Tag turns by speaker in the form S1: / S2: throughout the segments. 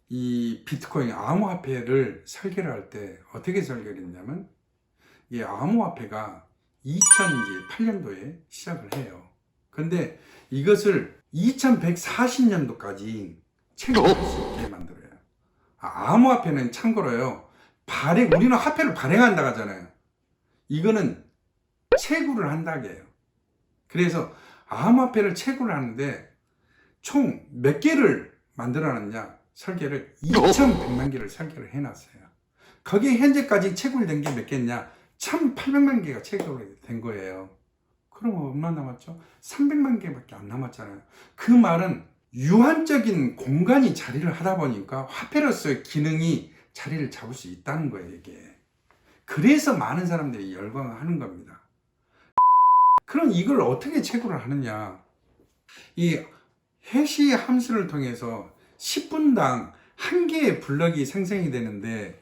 S1: 이 비트코인 암호화폐를 설계를 할 때 어떻게 설계를 했냐면, 이 암호화폐가 2008년도에 시작을 해요. 근데 이것을 2140년도까지 체결할 수 있게 만들어요. 암호화폐는 참고로요, 우리는 화폐를 발행한다고 하잖아요. 이거는 채굴을 한다고 해요. 그래서 암호화폐를 채굴을 하는데 총 몇 개를 만들어놨냐, 설계를 2100만 개를 설계를 해놨어요. 거기에 현재까지 채굴된 게 몇 개냐, 1800만 개가 채굴된 거예요. 그럼 얼마 남았죠? 300만 개밖에 안 남았잖아요. 그 말은 유한적인 공간이 자리를 하다 보니까 화폐로서의 기능이 자리를 잡을 수 있다는 거예요, 이게. 그래서 많은 사람들이 열광을 하는 겁니다. 그럼 이걸 어떻게 채굴을 하느냐? 이 해시 함수를 통해서 10분당 1개의 블럭이 생성이 되는데,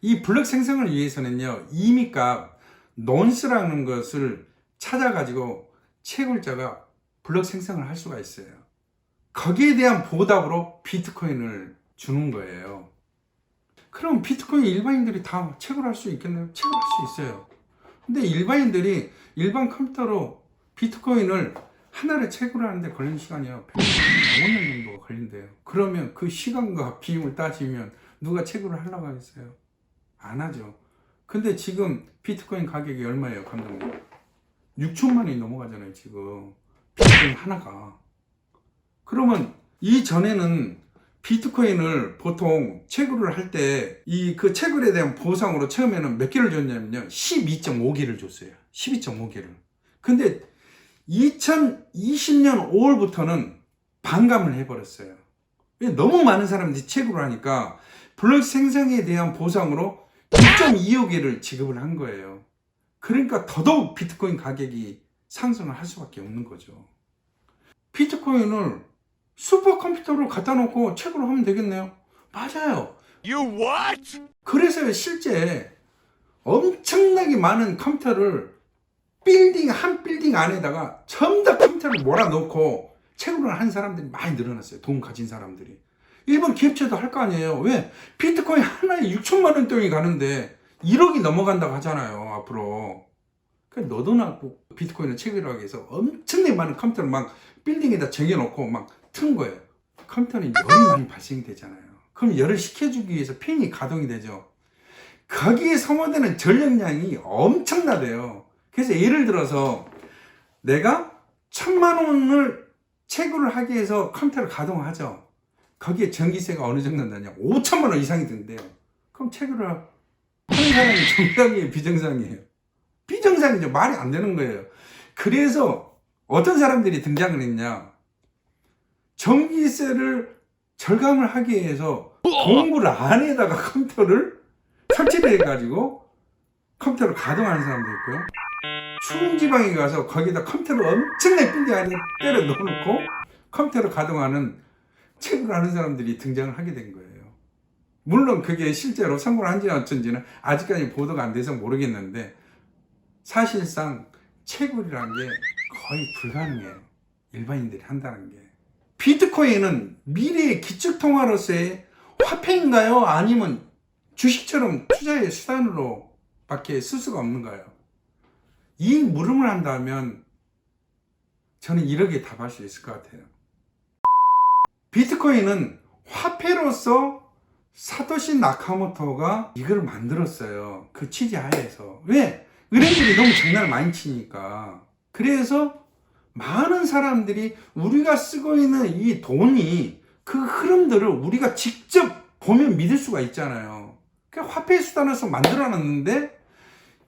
S1: 이 블럭 생성을 위해서는요, 이미값 논스라는 것을 찾아가지고 채굴자가 블럭 생성을 할 수가 있어요. 거기에 대한 보답으로 비트코인을 주는 거예요. 그럼 비트코인 일반인들이 다 채굴할 수 있겠네요? 채굴할 수 있어요. 근데 일반인들이 일반 컴퓨터로 비트코인을 하나를 채굴하는데 걸리는 시간이요, 105년 정도가 걸린대요. 그러면 그 시간과 비용을 따지면 누가 채굴을 하려고 하겠어요? 안 하죠. 근데 지금 비트코인 가격이 얼마예요, 감독님? 6천만 원이 넘어가잖아요, 지금. 비트코인 하나가. 그러면 이전에는 비트코인을 보통 채굴을 할 때 그 채굴에 대한 보상으로 처음에는 몇 개를 줬냐면요, 12.5개를 줬어요. 12.5개를. 근데 2020년 5월부터는 반감을 해버렸어요. 너무 많은 사람들이 채굴을 하니까 블록 생성에 대한 보상으로 2.25 개를 지급을 한 거예요. 그러니까 더더욱 비트코인 가격이 상승을 할 수밖에 없는 거죠. 비트코인을 슈퍼컴퓨터로 갖다 놓고 채굴을 하면 되겠네요. 맞아요.
S2: You what?
S1: 그래서 실제 엄청나게 많은 컴퓨터를 한 빌딩 안에다가 전부 다 컴퓨터를 몰아넣고 채굴을 한 사람들이 많이 늘어났어요. 돈 가진 사람들이. 일본 기업체도 할 거 아니에요. 왜? 비트코인 하나에 6천만 원 돈이 가는데 1억이 넘어간다고 하잖아요, 앞으로. 그러니까 너도나고 비트코인을 채굴하기 위해서 엄청나게 많은 컴퓨터를 막 빌딩에다 쟁여놓고 막 튼 거예요. 컴퓨터는 열이 많이 발생이 되잖아요. 그럼 열을 식혀주기 위해서 팬이 가동이 되죠. 거기에 소모되는 전력량이 엄청나대요. 그래서 예를 들어서 내가 1000만 원을 채굴을 하기 위해서 컴퓨터를 가동하죠. 거기에 전기세가 어느 정도 나냐, 5천만 원 이상이 든대요. 그럼 채굴을 하는 사람이 정상이에요, 비정상이에요? 비정상이죠. 말이 안 되는 거예요. 그래서 어떤 사람들이 등장을 했냐, 전기세를 절감을 하기 위해서 동굴 안에다가 컴퓨터를 설치를 해가지고 컴퓨터를 가동하는 사람도 있고요, 추운 지방에 가서 거기다 컴퓨터를 엄청나게 빌딩 안에 때려 넣어놓고 컴퓨터를 가동하는 채굴을 하는 사람들이 등장을 하게 된 거예요. 물론 그게 실제로 성공을 한지 어쩐지는 아직까지 보도가 안 돼서 모르겠는데, 사실상 채굴이라는 게 거의 불가능해요, 일반인들이 한다는 게. 비트코인은 미래의 기축통화로서의 화폐인가요? 아니면 주식처럼 투자의 수단으로 밖에 쓸 수가 없는가요? 이 물음을 한다면 저는 이렇게 답할 수 있을 것 같아요. 비트코인은 화폐로서 사토시 나카모토가 이걸 만들었어요. 그 취지 하에서. 왜? 은행들이 너무 장난을 많이 치니까. 그래서 많은 사람들이 우리가 쓰고 있는 이 돈이, 그 흐름들을 우리가 직접 보면 믿을 수가 있잖아요. 그러니까 화폐 수단에서 만들어놨는데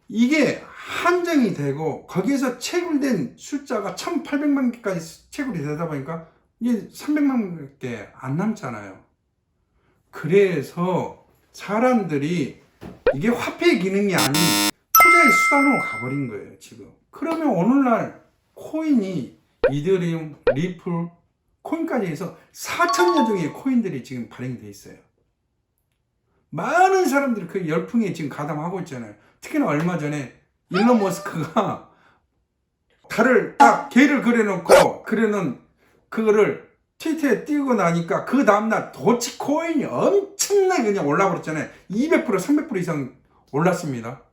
S1: 이게 한정이 되고 거기에서 채굴된 숫자가 1800만 개까지 채굴이 되다 보니까 이제 300만 개 안 남잖아요. 그래서 사람들이 이게 화폐의 기능이 아닌 투자의 수단으로 가버린 거예요, 지금. 그러면 오늘날 코인이 이더리움, 리플, 코인까지 해서 4천여 종의 코인들이 지금 발행이 돼 있어요. 많은 사람들이 그 열풍에 지금 가담하고 있잖아요. 특히나 얼마 전에 일론 머스크가 달을 딱 개를 그려놓고 그려놓은 그거를 트위터에 띄우고 나니까 그 다음날 도치코인이 엄청나게 그냥 올라버렸잖아요. 200% 300% 이상 올랐습니다.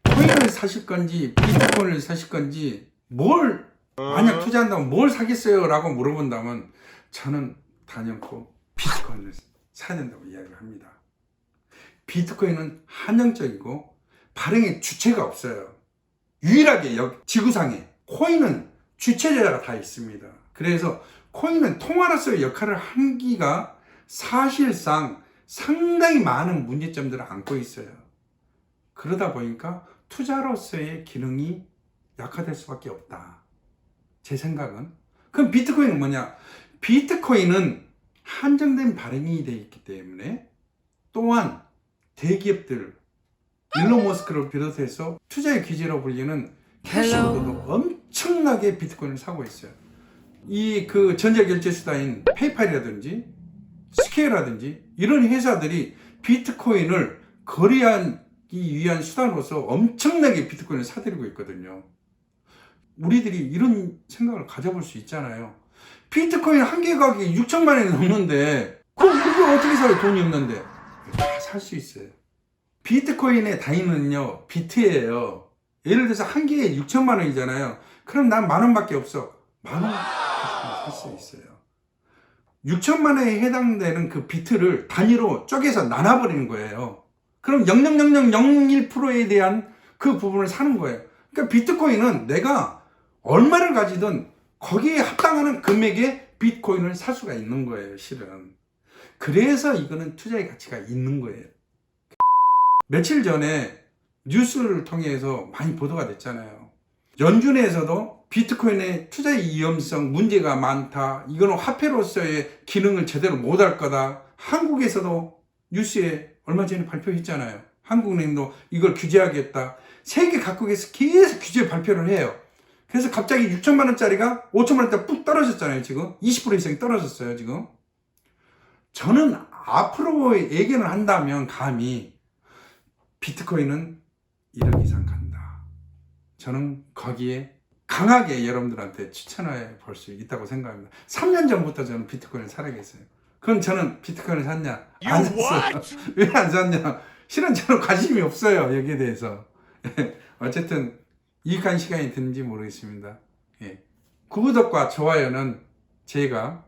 S1: 코인을 사실 건지 비트코인을 사실 건지 뭘 만약 투자한다면 뭘 사겠어요? 라고 물어본다면 저는 단연코 비트코인을 사야 된다고 이야기를 합니다. 비트코인은 한정적이고 발행의 주체가 없어요. 유일하게 지구상에 코인은 주체자가 다 있습니다. 그래서 코인은 통화로서의 역할을 하기가 사실상 상당히 많은 문제점들을 안고 있어요. 그러다 보니까 투자로서의 기능이 약화될 수밖에 없다. 제 생각은. 그럼 비트코인은 뭐냐? 비트코인은 한정된 발행이 되어 있기 때문에 또한 대기업들, 일론 머스크를 비롯해서 투자의 기지로 불리는 캐시보드도 엄청나게 비트코인을 사고 있어요. 이 그 전자결제 수단인 페이팔이라든지 스퀘어라든지 이런 회사들이 비트코인을 거래하기 위한 수단으로서 엄청나게 비트코인을 사들이고 있거든요. 우리들이 이런 생각을 가져볼 수 있잖아요. 비트코인 한 개 가격이 6천만 원이 넘는데 그걸 어떻게 사요? 돈이 없는데. 다 살 수 있어요. 비트코인의 단위는요 비트예요. 예를 들어서 한 개에 6천만 원이잖아요. 그럼 난 만 원밖에 없어. 만 원 살 수 있어요. 6천만 원에 해당되는 그 비트를 단위로 쪼개서 나눠버리는 거예요. 그럼 0.0001%에 대한 그 부분을 사는 거예요. 그러니까 비트코인은 내가 얼마를 가지든 거기에 합당하는 금액의 비트코인을 살 수가 있는 거예요, 실은. 그래서 이거는 투자의 가치가 있는 거예요. 며칠 전에 뉴스를 통해서 많이 보도가 됐잖아요. 연준에서도 비트코인의 투자의 위험성 문제가 많다. 이거는 화폐로서의 기능을 제대로 못할 거다. 한국에서도 뉴스에 얼마 전에 발표했잖아요. 한국은행도 이걸 규제하겠다. 세계 각국에서 계속 규제 발표를 해요. 그래서 갑자기 6천만 원짜리가 5천만 원짜리 뚝 떨어졌잖아요. 지금 20% 이상이 떨어졌어요. 지금 저는 앞으로 예견을 한다면 감히 비트코인은 1억 이상 간다. 저는 거기에 강하게 여러분들한테 추천해 볼 수 있다고 생각합니다. 3년 전부터 저는 비트코인을 사려겠어요. 그럼 저는 비트코인을 샀냐? 안 샀어요. 왜 안 샀냐? 실은 저는 관심이 없어요. 여기에 대해서. 어쨌든 유익한 시간이 됐는지 모르겠습니다. 구독과 좋아요는 제가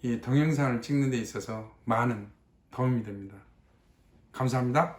S1: 이 동영상을 찍는 데 있어서 많은 도움이 됩니다. 감사합니다.